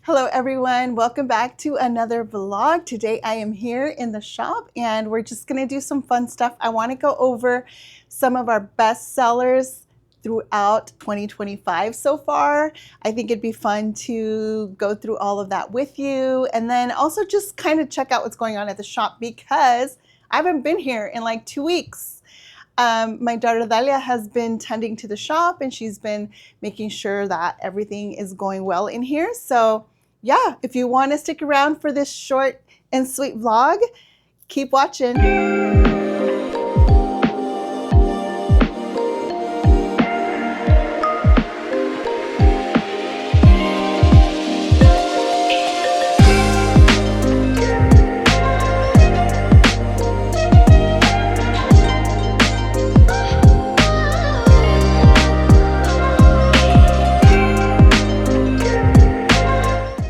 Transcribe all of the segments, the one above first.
Hello everyone, welcome back to another vlog. Today I am here in the shop and we're just gonna do some fun stuff. I wanna go over some of our best sellers throughout 2025 so far. I think it'd be fun to go through all of that with you and then also just kind of check out what's going on at the shop because I haven't been here in like 2 weeks. My daughter Dalia has been tending to the shop and she's been making sure that everything is going well in here. So yeah, if you want to stick around for this short and sweet vlog, keep watching.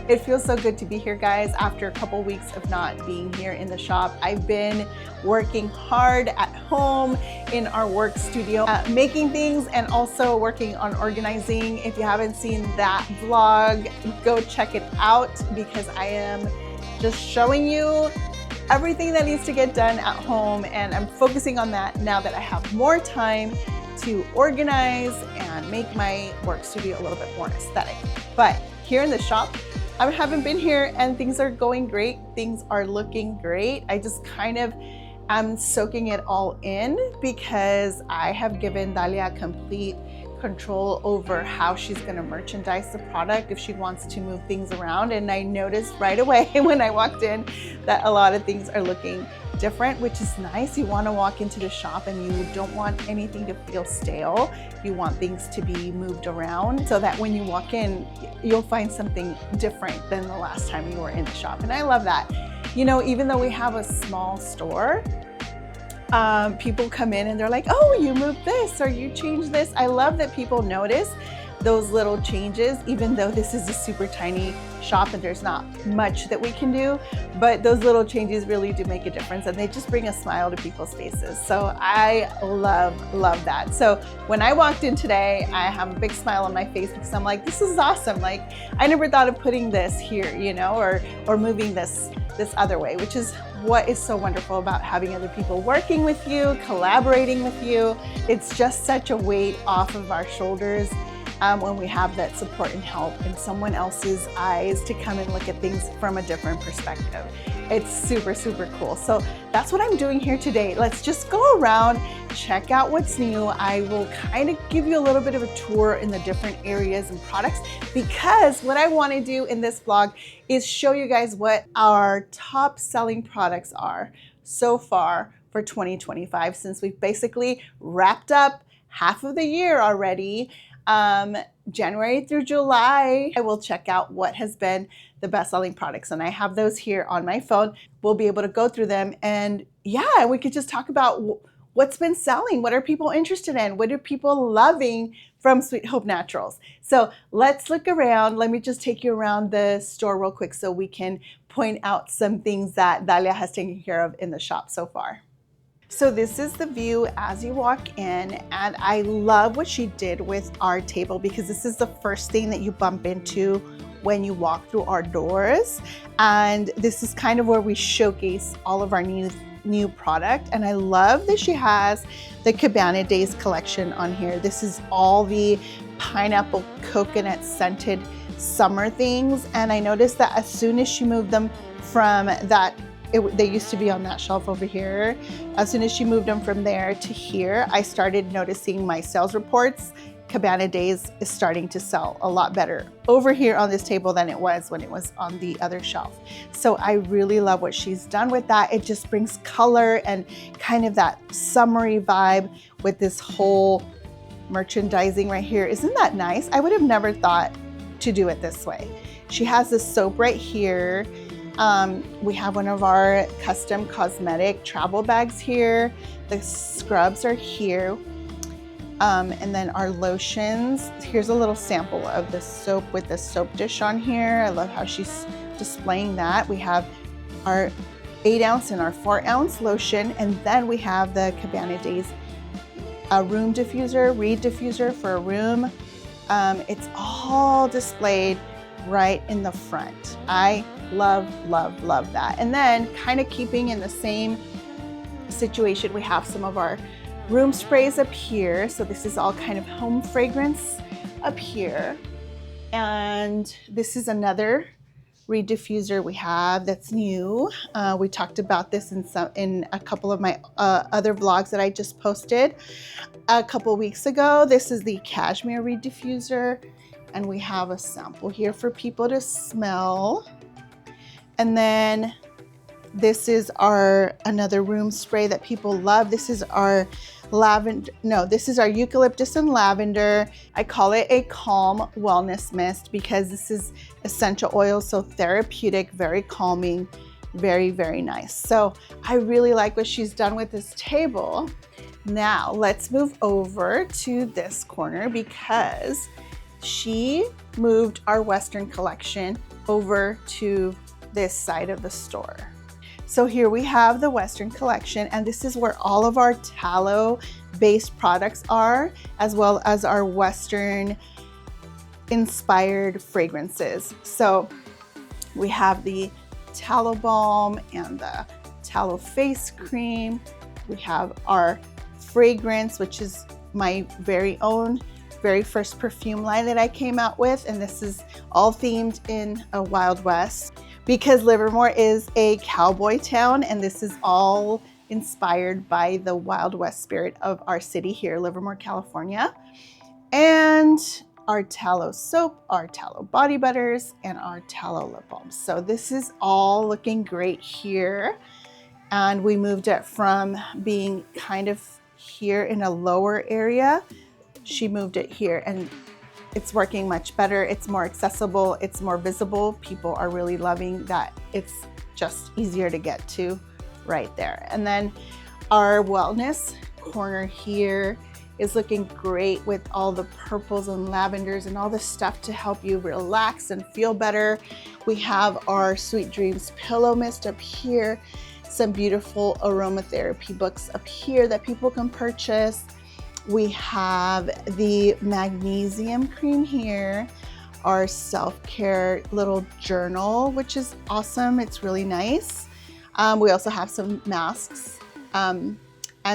It feels so good to be here, guys, after a couple weeks of not being here in the shop. I've been working hard at home in our work studio, making things and also working on organizing. If you haven't seen that vlog, go check it out because I am just showing you everything that needs to get done at home, and I'm focusing on that now that I have more time to organize and make my work studio a little bit more aesthetic. But here in the shop, I haven't been here and things are going great. Things are looking great. I just kind of am soaking it all in because I have given Dalia complete control over how she's going to merchandise the product if she wants to move things around. And I noticed right away when I walked in that a lot of things are looking different, which is nice. You want to walk into the shop and you don't want anything to feel stale. You want things to be moved around so that when you walk in, you'll find something different than the last time you were in the shop. And I love that. You know, even though we have a small store, people come in and they're like, oh, you moved this or you changed this. I love that people notice those little changes, even though this is a super tiny shop and there's not much that we can do, but those little changes really do make a difference and they just bring a smile to people's faces. So I love that. So when I walked in today, I have a big smile on my face because I'm like, this is awesome. Like, I never thought of putting this here, you know, or moving this other way, which is what is so wonderful about having other people working with you, collaborating with you. It's just such a weight off of our shoulders when we have that support and help and someone else's eyes to come and look at things from a different perspective. It's super, super cool. So that's what I'm doing here today. Let's just go around, check out what's new. I will kind of give you a little bit of a tour in the different areas and products because what I want to do in this vlog is show you guys what our top selling products are so far for 2025, since we've basically wrapped up half of the year already. January through July, I will check out what has been the best-selling products, and I have those here on my phone. We'll be able to go through them, and yeah, we could just talk about what's been selling, what are people interested in, what are people loving from Sweet Hope Naturals. So let's look around. Let me just take you around the store real quick so we can point out some things that Dalia has taken care of in the shop so far. So this is the view as you walk in, and I love what she did with our table because this is the first thing that you bump into when you walk through our doors, and this is kind of where we showcase all of our new product. And I love that she has the Cabana Days collection on here. This is all the pineapple coconut scented summer things, and I noticed that as soon as she moved them from that, they used to be on that shelf over here. As soon as she moved them from there to here, I started noticing my sales reports. Cabana Days is starting to sell a lot better over here on this table than it was when it was on the other shelf. So I really love what she's done with that. It just brings color and kind of that summery vibe with this whole merchandising right here. Isn't that nice? I would have never thought to do it this way. She has this soap right here. We have one of our custom cosmetic travel bags here. The scrubs are here. And then our lotions. Here's a little sample of the soap with the soap dish on here. I love how she's displaying that. We have our 8-ounce and our 4-ounce lotion. And then we have the Cabana Days room diffuser, reed diffuser for a room. It's all displayed right in the front. I love, love, love that. And then kind of keeping in the same situation, we have some of our room sprays up here. So this is all kind of home fragrance up here. And this is another reed diffuser we have that's new. We talked about this in a couple of my other vlogs that I just posted a couple weeks ago. This is the Cashmere reed diffuser, and we have a sample here for people to smell. And then this is another room spray that people love. This is our this is our eucalyptus and lavender. I call it a calm wellness mist because this is essential oil, so therapeutic, very calming, very, very nice. So I really like what she's done with this table. Now let's move over to this corner because she moved our Western collection over to this side of the store. So here we have the Western collection, and this is where all of our tallow based products are, as well as our Western inspired fragrances. So we have the tallow balm and the tallow face cream. We have our fragrance, which is my very first perfume line that I came out with, and this is all themed in a Wild West because Livermore is a cowboy town, and this is all inspired by the Wild West spirit of our city here, Livermore, California. And our tallow soap, our tallow body butters, and our tallow lip balms. So this is all looking great here. And we moved it from being kind of here in a lower area. She moved it here, and it's working much better. It's more accessible. It's more visible. People are really loving that. It's just easier to get to right there. And then our wellness corner here is looking great with all the purples and lavenders and all the stuff to help you relax and feel better. We have our Sweet Dreams pillow mist up here, some beautiful aromatherapy books up here that people can purchase. We have the magnesium cream here, our self-care little journal, which is awesome. It's really nice. We also have some masks and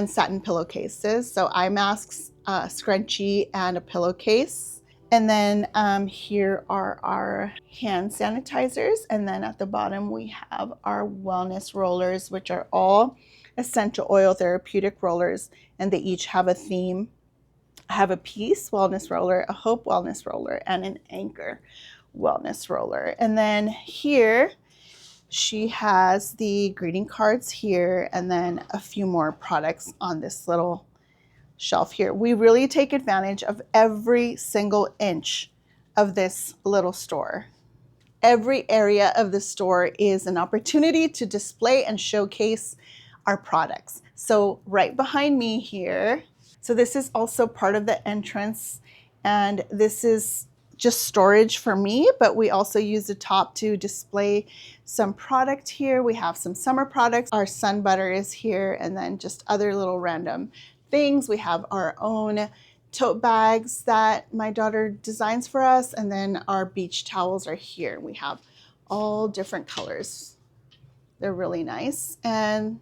satin pillowcases. So eye masks, scrunchie, and a pillowcase. And then here are our hand sanitizers. And then at the bottom, we have our wellness rollers, which are all essential oil therapeutic rollers, and they each have a theme. I have a peace wellness roller, a hope wellness roller, and an anchor wellness roller. And then here, she has the greeting cards here, and then a few more products on this little shelf here. We really take advantage of every single inch of this little store. Every area of the store is an opportunity to display and showcase our products. So right behind me here, so this is also part of the entrance, and this is just storage for me, but we also use the top to display some product here. We have some summer products. Our sun butter is here, and then just other little random things. We have our own tote bags that my daughter designs for us, and then our beach towels are here. We have all different colors. They're really nice, and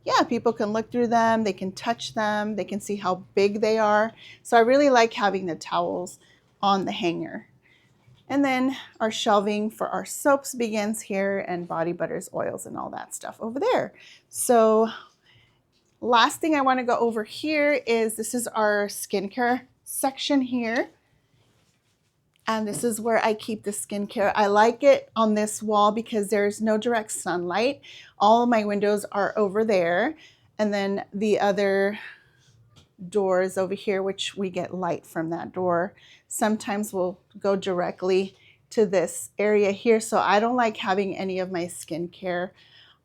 yeah, people can look through them, they can touch them, they can see how big they are. So I really like having the towels on the hanger. And then our shelving for our soaps begins here, and body butters, oils, and all that stuff over there. So last thing I want to go over here is this is our skincare section here. And this is where I keep the skincare. I like it on this wall because there's no direct sunlight. All of my windows are over there. And then the other doors over here, which we get light from that door. Sometimes we'll go directly to this area here. So I don't like having any of my skincare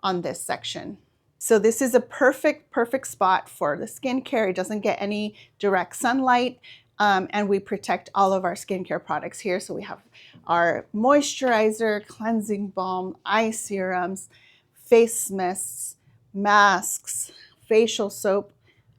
on this section. So this is a perfect spot for the skincare. It doesn't get any direct sunlight. And we protect all of our skincare products here. So we have our moisturizer, cleansing balm, eye serums, face mists, masks, facial soap,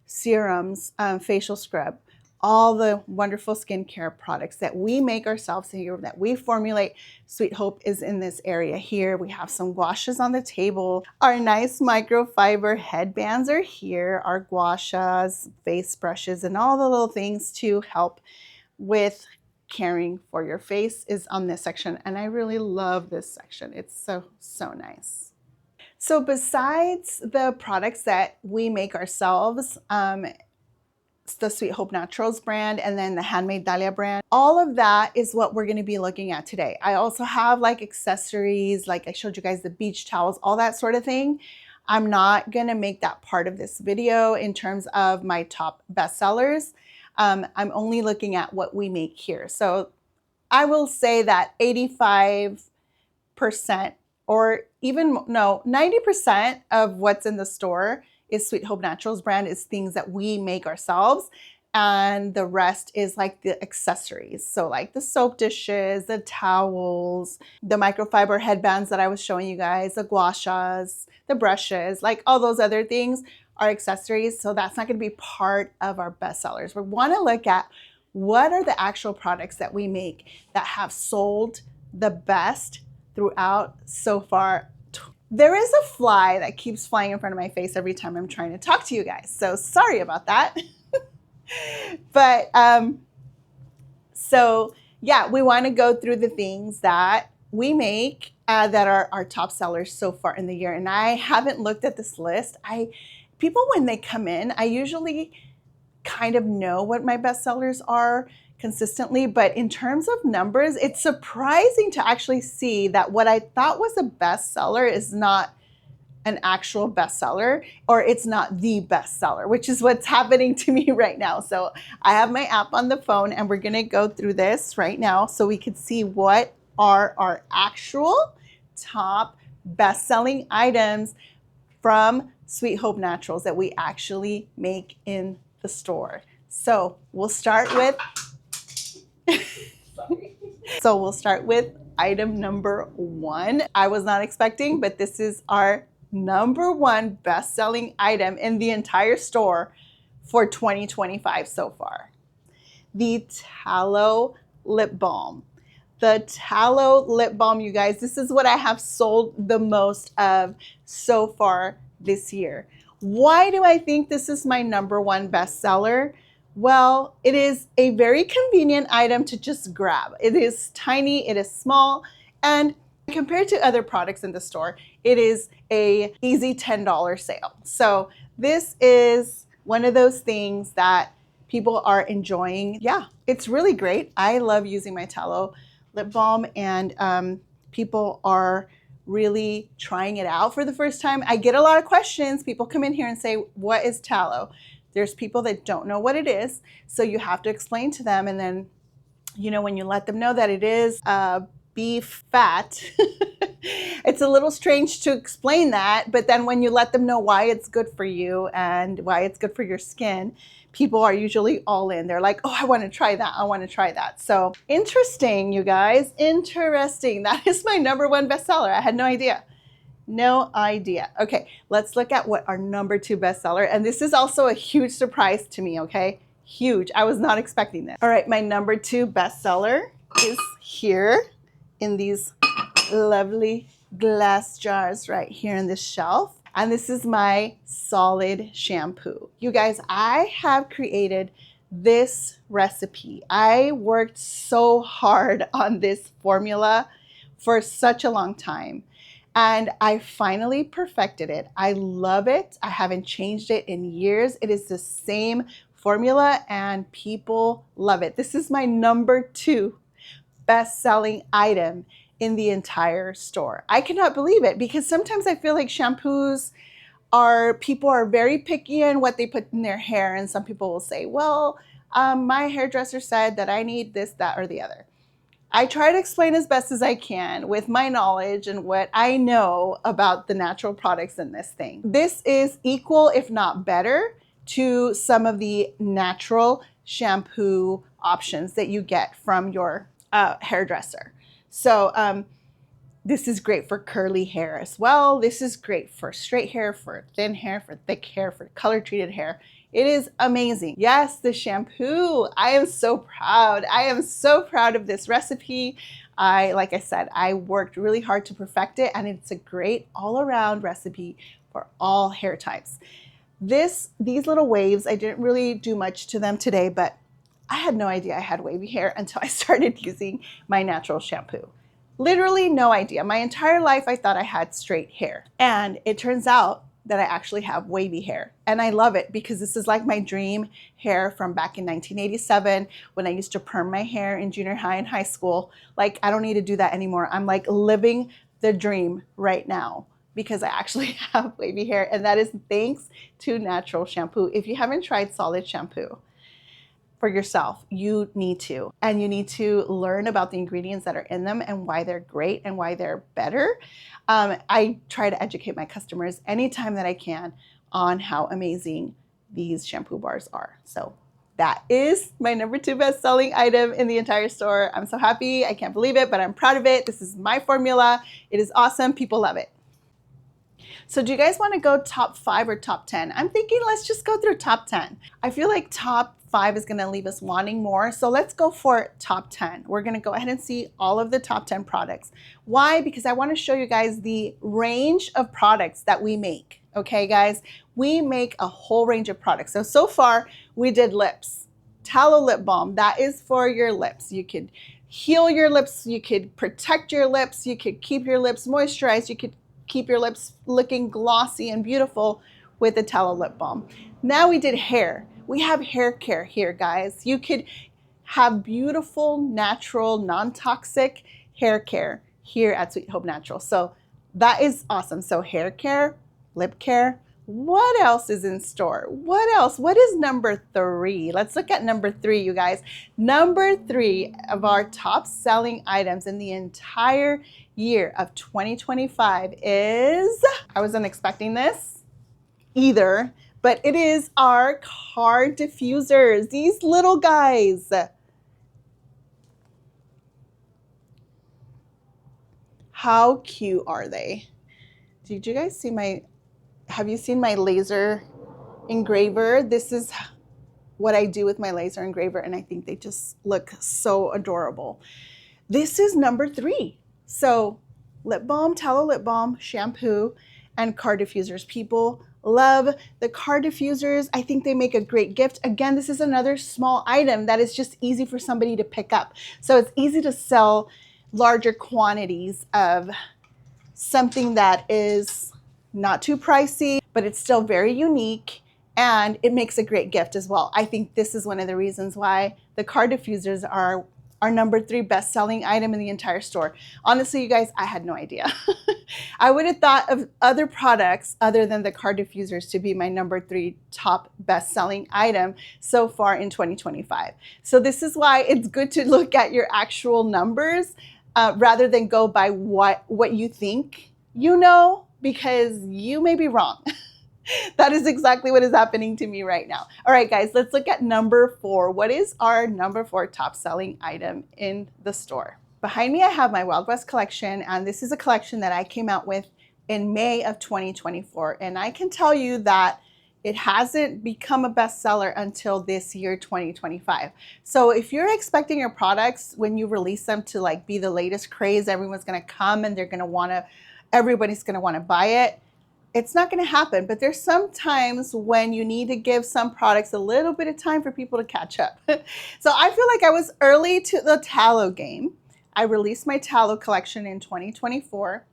serums, facial scrub, all the wonderful skincare products that we make ourselves here, that we formulate. Sweet Hope is in this area here. We have some gua shas on the table. Our nice microfiber headbands are here. Our gua shas, face brushes, and all the little things to help with caring for your face is on this section. And I really love this section. It's so, so nice. So besides the products that we make ourselves, the Sweet Hope Naturals brand and then the Handmade Dahlia brand, all of that is what we're going to be looking at today. I also have like accessories, like I showed you guys the beach towels, all that sort of thing. I'm not going to make that part of this video in terms of my top bestsellers. I'm only looking at what we make here. So I will say that 85% or even no, 90% of what's in the store is Sweet Hope Naturals brand, is things that we make ourselves. And the rest is like the accessories. So like the soap dishes, the towels, the microfiber headbands that I was showing you guys, the gua shas, the brushes, like all those other things are accessories. So that's not going to be part of our bestsellers. We want to look at what are the actual products that we make that have sold the best throughout so far. There is a fly that keeps flying in front of my face every time I'm trying to talk to you guys. So sorry about that. But so yeah, we want to go through the things that we make that are our top sellers so far in the year. And I haven't looked at this list. People, when they come in, I usually kind of know what my best sellers are consistently, but in terms of numbers, it's surprising to actually see that what I thought was a bestseller is not an actual bestseller, or it's not the bestseller, which is what's happening to me right now. So I have my app on the phone and we're gonna go through this right now so we can see what are our actual top best-selling items from Sweet Hope Naturals that we actually make in the store. So we'll start with So we'll start with item number 1. I was not expecting, but this is our number 1 best-selling item in the entire store for 2025 so far. The Tallow Lip Balm. The Tallow Lip Balm, you guys, this is what I have sold the most of so far this year. Why do I think this is my number 1 bestseller? Well, it is a very convenient item to just grab. It is tiny, it is small, and compared to other products in the store, it is a easy $10 sale. So this is one of those things that people are enjoying. Yeah, it's really great. I love using my Tallow lip balm, and people are really trying it out for the first time. I get a lot of questions. People come in here and say, what is tallow? There's people that don't know what it is, so you have to explain to them. And then, you know, when you let them know that it is beef fat, it's a little strange to explain that. But then when you let them know why it's good for you and why it's good for your skin, people are usually all in. They're like, oh, I want to try that. I want to try that. So interesting, you guys. Interesting. That is my number 1 bestseller. I had no idea. No idea. Okay, let's look at what our number 2 bestseller, and this is also a huge surprise to me, okay? Huge. I was not expecting this. All right, my number 2 bestseller is here in these lovely glass jars right here on this shelf. And this is my solid shampoo. You guys, I have created this recipe. I worked so hard on this formula for such a long time. And I finally perfected it. I love it. I haven't changed it in years. It is the same formula and people love it. This is my number 2 best-selling item in the entire store. I cannot believe it, because sometimes I feel like shampoos people are very picky in what they put in their hair. And some people will say, well, my hairdresser said that I need this, that, or the other. I try to explain as best as I can with my knowledge and what I know about the natural products in this thing. This is equal, if not better, to some of the natural shampoo options that you get from your hairdresser. So this is great for curly hair as well. This is great for straight hair, for thin hair, for thick hair, for color treated hair. It is amazing. Yes, the shampoo. I am so proud. I am so proud of this recipe. Like I said, I worked really hard to perfect it, and it's a great all-around recipe for all hair types. These little waves, I didn't really do much to them today, but I had no idea I had wavy hair until I started using my natural shampoo. Literally no idea. My entire life I thought I had straight hair, and it turns out that I actually have wavy hair. And I love it because this is like my dream hair from back in 1987 when I used to perm my hair in junior high and high school. Like, I don't need to do that anymore. I'm like living the dream right now because I actually have wavy hair, and that is thanks to natural shampoo. If you haven't tried solid shampoo for yourself, you need to. And you need to learn about the ingredients that are in them and why they're great and why they're better. I try to educate my customers anytime that I can on how amazing these shampoo bars are. So that is my number 2 best-selling item in the entire store. I'm so happy. I can't believe it, but I'm proud of it. This is my formula. It is awesome. People love it. So do you guys want to go top 5 or top 10? I'm thinking let's just go through top 10. I feel like top 5 is going to leave us wanting more. So let's go for top 10. We're going to go ahead and see all of the top 10 products. Why? Because I want to show you guys the range of products that we make. Okay, guys, we make a whole range of products. So far we did lips, tallow lip balm. That is for your lips. You could heal your lips. You could protect your lips. You could keep your lips moisturized. You could keep your lips looking glossy and beautiful with the tallow lip balm. Now we did hair. We have hair care here, guys. You could have beautiful, natural, non-toxic hair care here at Sweet Hope Natural. So that is awesome. So hair care, lip care. What else is in store? What else? What is number 3? Let's look at number 3, you guys. Number 3 of our top selling items in the entire year of 2025 is, I wasn't expecting this either, but it is our car diffusers. These little guys. How cute are they? Did you guys see have you seen my laser engraver? This is what I do with my laser engraver, and I think they just look so adorable. This is number 3. So lip balm, tallow lip balm, shampoo, and car diffusers. People love the car diffusers. I think they make a great gift. Again, this is another small item that is just easy for somebody to pick up. So it's easy to sell larger quantities of something that is not too pricey, but it's still very unique, and it makes a great gift as well. I think this is one of the reasons why the car diffusers are our number 3 best-selling item in the entire store. Honestly, you guys, I had no idea. I would have thought of other products other than the car diffusers to be my number 3 top best-selling item so far in 2025. So this is why it's good to look at your actual numbers rather than go by what you think you know, because you may be wrong. That is exactly what is happening to me right now. All right, guys, let's look at number 4. What is our number 4 top selling item in the store? Behind me, I have my Wild West collection, and this is a collection that I came out with in May of 2024. And I can tell you that it hasn't become a bestseller until this year, 2025. So if you're expecting your products when you release them to like be the latest craze, everyone's gonna come and everybody's gonna wanna buy it, it's not going to happen. But there's some times when you need to give some products a little bit of time for people to catch up. So I feel like I was early to the tallow game. I released my tallow collection in 2024,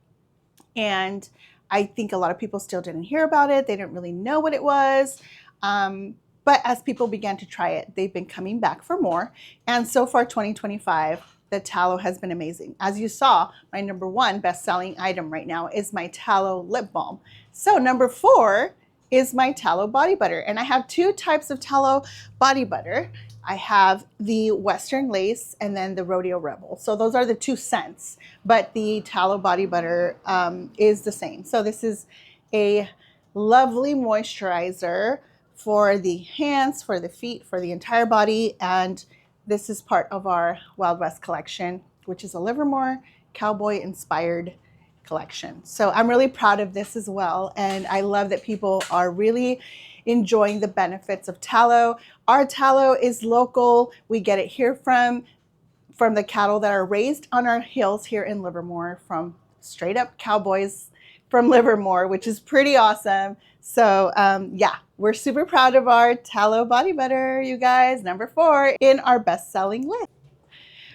and I think a lot of people still didn't hear about it. They didn't really know what it was. But as people began to try it, they've been coming back for more. And so far, 2025, the tallow has been amazing. As you saw, my number 1 best-selling item right now is my tallow lip balm. So number 4 is my tallow body butter. And I have 2 types of tallow body butter. I have the Western Lace and then the Rodeo Rebel. So those are the 2 scents, but the tallow body butter is the same. So this is a lovely moisturizer for the hands, for the feet, for the entire body. And this is part of our Wild West collection, which is a Livermore cowboy inspired collection. So I'm really proud of this as well. And I love that people are really enjoying the benefits of tallow. Our tallow is local. We get it here from the cattle that are raised on our hills here in Livermore, from straight up cowboys from Livermore, which is pretty awesome. So yeah, we're super proud of our tallow body butter, you guys. Number 4 in our best-selling list.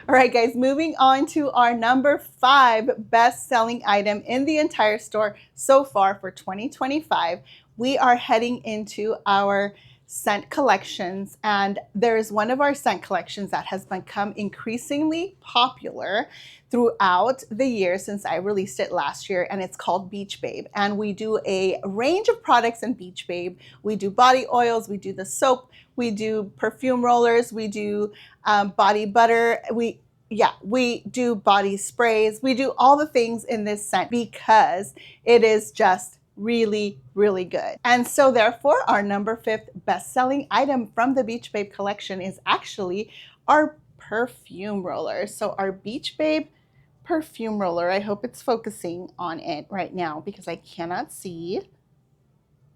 All right, guys, moving on to our number 5 best-selling item in the entire store so far for 2025. We are heading into our scent collections, and there's one of our scent collections that has become increasingly popular throughout the year since I released it last year, and it's called Beach Babe. And we do a range of products in Beach Babe. We do body oils, we do the soap, we do perfume rollers, we do body butter, we do body sprays, we do all the things in this scent because it is just really, really good. And so therefore our number 5th best-selling item from the Beach Babe collection is actually our perfume roller. So our Beach Babe perfume roller, I hope it's focusing on it right now because I cannot see.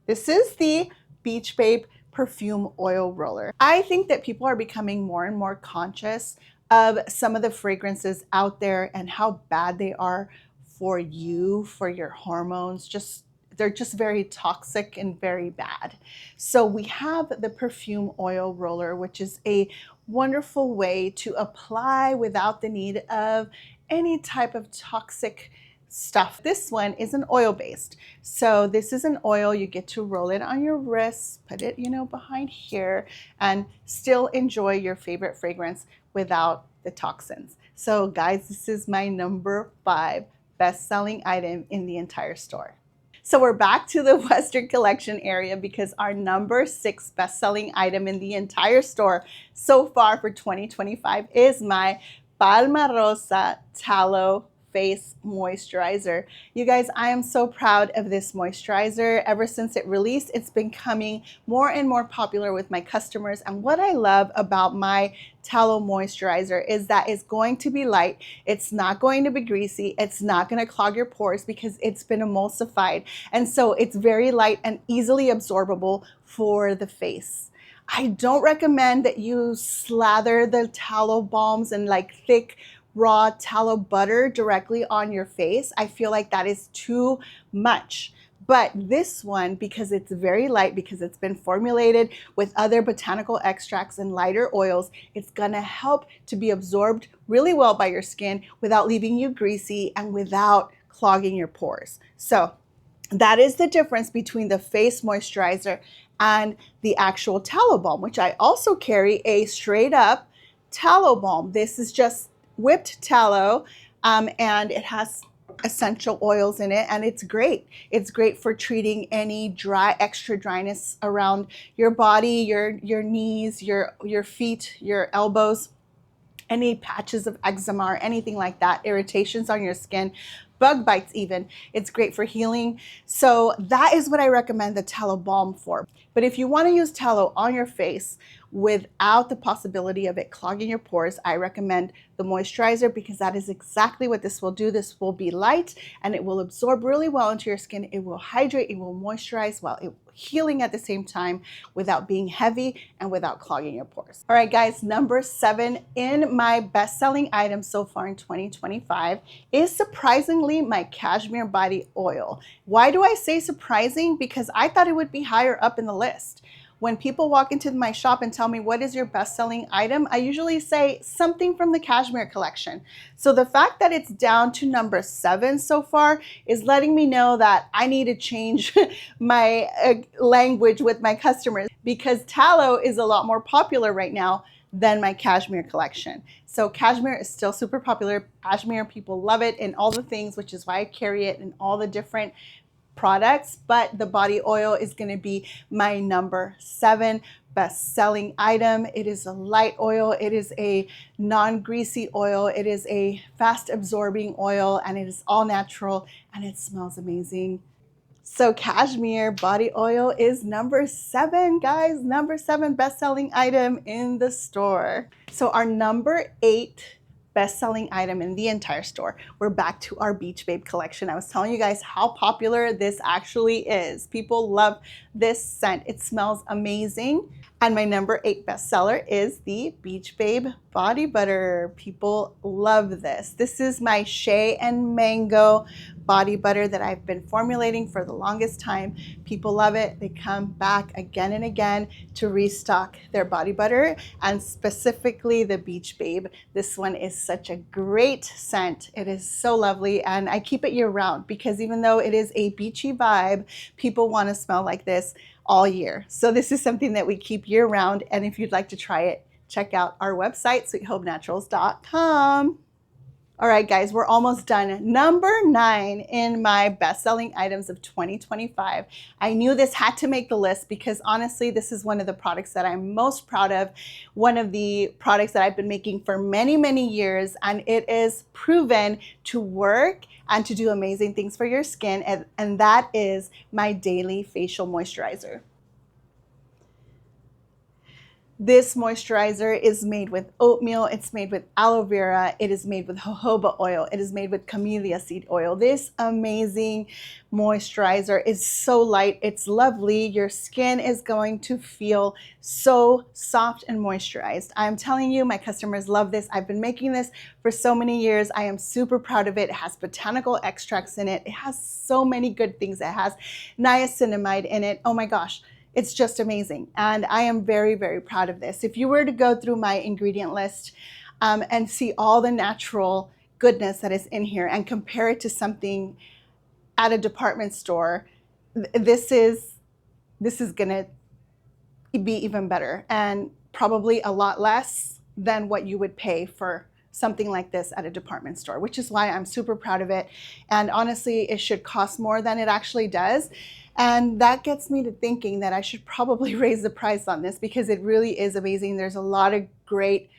This is the Beach Babe perfume oil roller. I think that people are becoming more and more conscious of some of the fragrances out there and how bad they are for you, for your hormones. They're just very toxic and very bad. So we have the perfume oil roller, which is a wonderful way to apply without the need of any type of toxic stuff. This one is an oil based. So this is an oil, you get to roll it on your wrists, put it, behind here, and still enjoy your favorite fragrance without the toxins. So guys, this is my number 5 best-selling item in the entire store. So we're back to the Western collection area because our number 6 best-selling item in the entire store so far for 2025 is my Palma Rosa Tallow Face Moisturizer. You guys, I am so proud of this moisturizer. Ever since it released, it's been becoming more and more popular with my customers. And what I love about my tallow moisturizer is that it's going to be light. It's not going to be greasy. It's not going to clog your pores because it's been emulsified. And so it's very light and easily absorbable for the face. I don't recommend that you slather the tallow balms and like thick raw tallow butter directly on your face. I feel like that is too much. But this one, because it's very light, because it's been formulated with other botanical extracts and lighter oils, it's gonna help to be absorbed really well by your skin without leaving you greasy and without clogging your pores. So that is the difference between the face moisturizer and the actual tallow balm, which I also carry a straight up tallow balm. This is just whipped tallow, and it has essential oils in it, and it's great. It's great for treating any extra dryness around your body, your knees, your feet, your elbows, any patches of eczema or anything like that, irritations on your skin, bug bites even. It's great for healing. So that is what I recommend the tallow balm for. But if you want to use tallow on your face without the possibility of it clogging your pores, I recommend the moisturizer because that is exactly what this will do. This will be light and it will absorb really well into your skin. It will hydrate, it will moisturize while healing at the same time without being heavy and without clogging your pores. All right, guys, number 7 in my best-selling item so far in 2025 is surprisingly my Cashmere Body Oil. Why do I say surprising? Because I thought it would be higher up in the list. When people walk into my shop and tell me what is your best-selling item, I usually say something from the Cashmere collection. So the fact that it's down to number 7 so far is letting me know that I need to change my language with my customers because tallow is a lot more popular right now than my Cashmere collection. So Cashmere is still super popular. Cashmere, people love it in all the things, which is why I carry it in all the different products, but the body oil is going to be my number 7 best-selling item. It is a light oil, it is a non-greasy oil, it is a fast-absorbing oil, and it is all natural, and it smells amazing. So Cashmere Body Oil is number 7, guys, number 7 best-selling item in the store. So our number 8 best-selling item in the entire store. We're back to our Beach Babe collection. I was telling you guys how popular this actually is. People love this scent. It smells amazing. And my number 8 bestseller is the Beach Babe Body Butter. People love this. This is my shea and mango body butter that I've been formulating for the longest time. People love it. They come back again and again to restock their body butter, and specifically the Beach Babe. This one is such a great scent. It is so lovely, and I keep it year round because even though it is a beachy vibe, people want to smell like this all year. So this is something that we keep year round, and if you'd like to try it, check out our website, sweethopenaturals.com. All right, guys, we're almost done. Number 9 in my best-selling items of 2025. I knew this had to make the list because honestly, this is one of the products that I'm most proud of. One of the products that I've been making for many, many years, and it is proven to work and to do amazing things for your skin, and that is my daily facial moisturizer. This moisturizer is made with oatmeal, it's made with aloe vera, it is made with jojoba oil, it is made with camellia seed oil. This amazing moisturizer is so light, it's lovely. Your skin is going to feel so soft and moisturized. I'm telling you, my customers love this. I've been making this for so many years. I am super proud of it. It has botanical extracts in it. It has so many good things. It has niacinamide in it. Oh my gosh. It's just amazing, and I am very, very proud of this. If you were to go through my ingredient list and see all the natural goodness that is in here and compare it to something at a department store, this is gonna be even better and probably a lot less than what you would pay for something like this at a department store, which is why I'm super proud of it. And honestly, it should cost more than it actually does. And that gets me to thinking that I should probably raise the price on this because it really is amazing. There's a lot of great,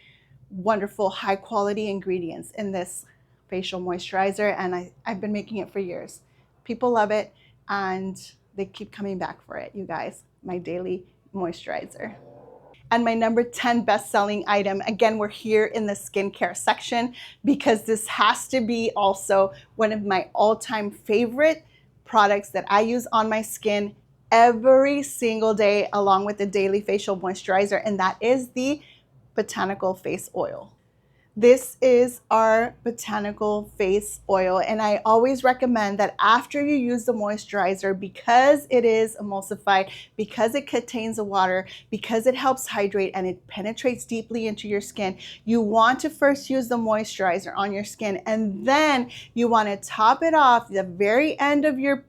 wonderful, high quality ingredients in this facial moisturizer, and I've been making it for years. People love it and they keep coming back for it, you guys. My daily moisturizer. And my number 10 best-selling item, again, we're here in the skincare section because this has to be also one of my all-time favorite products that I use on my skin every single day along with the daily facial moisturizer, and that is the Botanical Face Oil. This is our Botanical Face Oil, and I always recommend that after you use the moisturizer, because it is emulsified, because it contains the water, because it helps hydrate and it penetrates deeply into your skin, you want to first use the moisturizer on your skin, and then you want to top it off the very end of your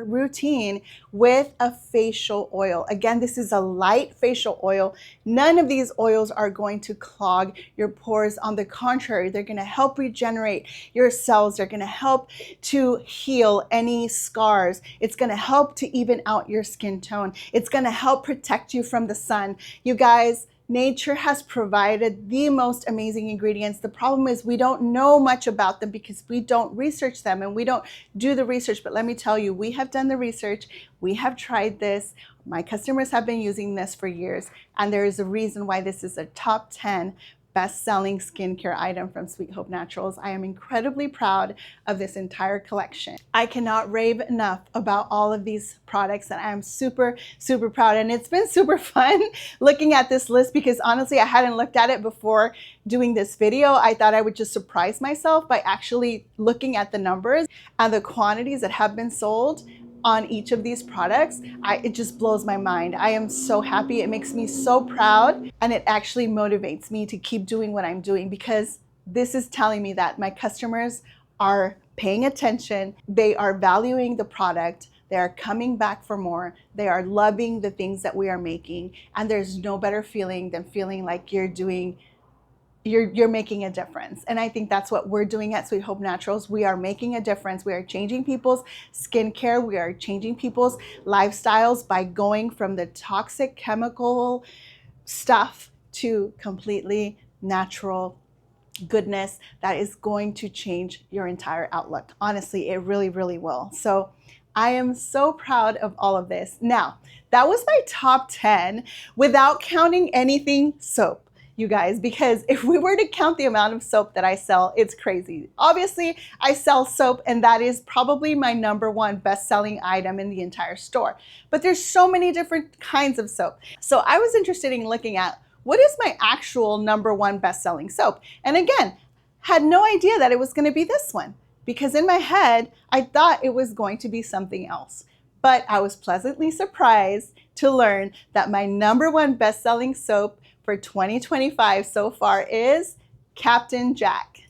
routine with a facial oil. Again, this is a light facial oil. None of these oils are going to clog your pores. On the contrary, they're going to help regenerate your cells. They're going to help to heal any scars. It's going to help to even out your skin tone. It's going to help protect you from the sun. You guys, nature has provided the most amazing ingredients. The problem is we don't know much about them because we don't research them and we don't do the research. But let me tell you, we have done the research. We have tried this. My customers have been using this for years. And there is a reason why this is a top 10 best-selling skincare item from Sweet Hope Naturals. I am incredibly proud of this entire collection. I cannot rave enough about all of these products, and I am super, super proud. And it's been super fun looking at this list because honestly, I hadn't looked at it before doing this video. I thought I would just surprise myself by actually looking at the numbers and the quantities that have been sold on each of these products. It just blows my mind. I am so happy. It makes me so proud, and it actually motivates me to keep doing what I'm doing because this is telling me that my customers are paying attention. They are valuing the product. They are coming back for more. They are loving the things that we are making. And there's no better feeling than feeling like you're making a difference. And I think that's what we're doing at Sweet Hope Naturals. We are making a difference. We are changing people's skincare. We are changing people's lifestyles by going from the toxic chemical stuff to completely natural goodness that is going to change your entire outlook. Honestly, it really, really will. So I am so proud of all of this. Now, that was my top 10 without counting anything soap. you guys, because if we were to count the amount of soap that I sell, it's crazy. Obviously, I sell soap, and that is probably my #1 best-selling item in the entire store. But there's so many different kinds of soap. So I was interested in looking at what is my actual #1 best-selling soap. And again, had no idea that it was going to be this one, because in my head, I thought it was going to be something else. But I was pleasantly surprised to learn that my #1 best-selling soap for 2025 so far is Captain Jack.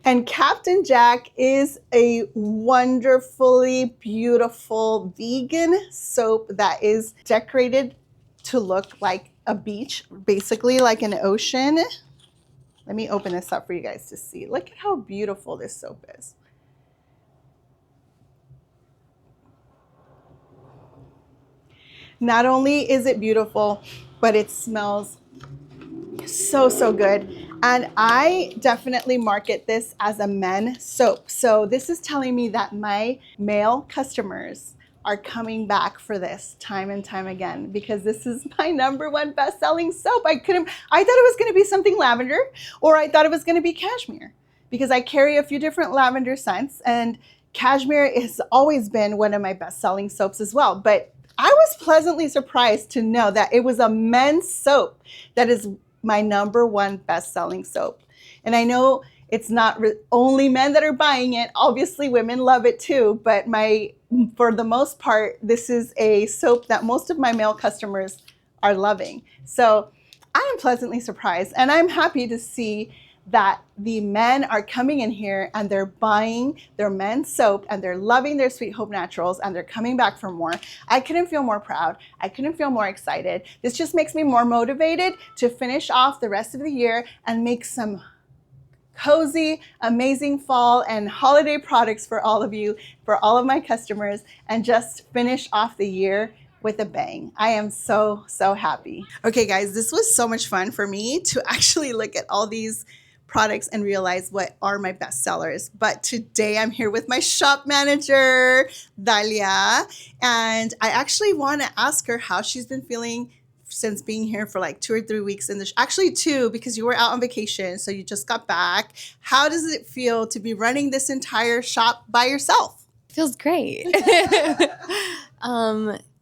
And Captain Jack is a wonderfully beautiful vegan soap that is decorated to look like a beach, basically like an ocean. Let me open this up for you guys to see. Look at how beautiful this soap is. Not only is it beautiful, but it smells so good. And I definitely market this as a men's soap. So this is telling me that my male customers are coming back for this time and time again, because this is my #1 best-selling soap. I thought it was going to be something lavender, or I thought it was going to be cashmere, because I carry a few different lavender scents, and cashmere has always been one of my best-selling soaps as well. But I was pleasantly surprised to know that it was a men's soap that is my #1 best-selling soap. And I know it's not only men that are buying it. Obviously, women love it too. But for the most part, this is a soap that most of my male customers are loving. So I am pleasantly surprised, and I'm happy to see that the men are coming in here and they're buying their men's soap, and they're loving their Sweet Hope Naturals, and they're coming back for more. I couldn't feel more proud. I couldn't feel more excited. This just makes me more motivated to finish off the rest of the year and make some cozy, amazing fall and holiday products for all of you, for all of my customers, and just finish off the year with a bang. I am so happy. Okay guys, this was so much fun for me to actually look at all these products and realize what are my best sellers. But today I'm here with my shop manager, Dalia, and I actually want to ask her how she's been feeling since being here for like 2 or 3 weeks in the actually 2, because you were out on vacation, so you just got back. How does it feel to be running this entire shop by yourself? Feels great.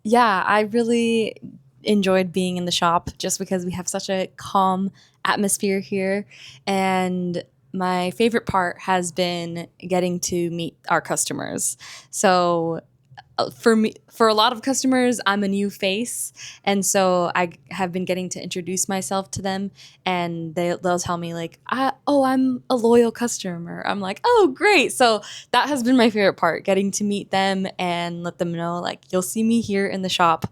Yeah, I really enjoyed being in the shop just because we have such a calm atmosphere here. And my favorite part has been getting to meet our customers. So for a lot of customers, I'm a new face, and so I have been getting to introduce myself to them, and they'll tell me like, "Oh, I'm a loyal customer." I'm like, "Oh, great!" So that has been my favorite part, getting to meet them and let them know like you'll see me here in the shop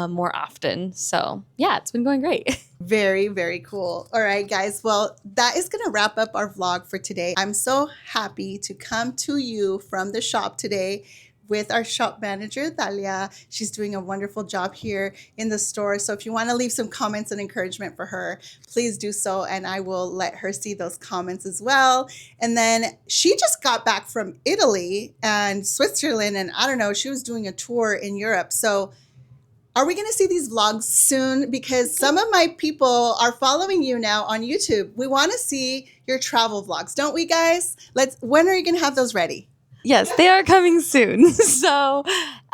more often. So yeah, it's been going great. Very cool. All right, guys. Well, that is going to wrap up our vlog for today. I'm so happy to come to you from the shop today with our shop manager, Dalia. She's doing a wonderful job here in the store. So if you want to leave some comments and encouragement for her, please do so, and I will let her see those comments as well. And then she just got back from Italy and Switzerland, and I don't know, she was doing a tour in Europe. So are we going to see these vlogs soon? Because some of my people are following you now on YouTube. We want to see your travel vlogs, don't we, guys? When are you going to have those ready? Yes, they are coming soon. So,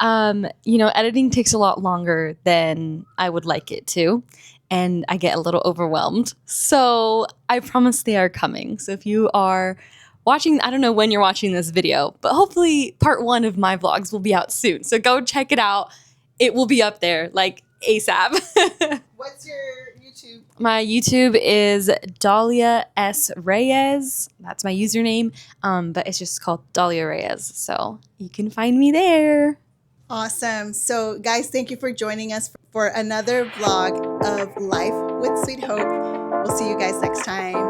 editing takes a lot longer than I would like it to, and I get a little overwhelmed. So I promise they are coming. So if you are watching, I don't know when you're watching this video, but hopefully part 1 of my vlogs will be out soon. So go check it out. It will be up there like ASAP. What's your YouTube? My YouTube is Dalia S. Reyes. That's my username, but it's just called Dalia Reyes. So you can find me there. Awesome. So guys, thank you for joining us for another vlog of Life with Sweet Hope. We'll see you guys next time.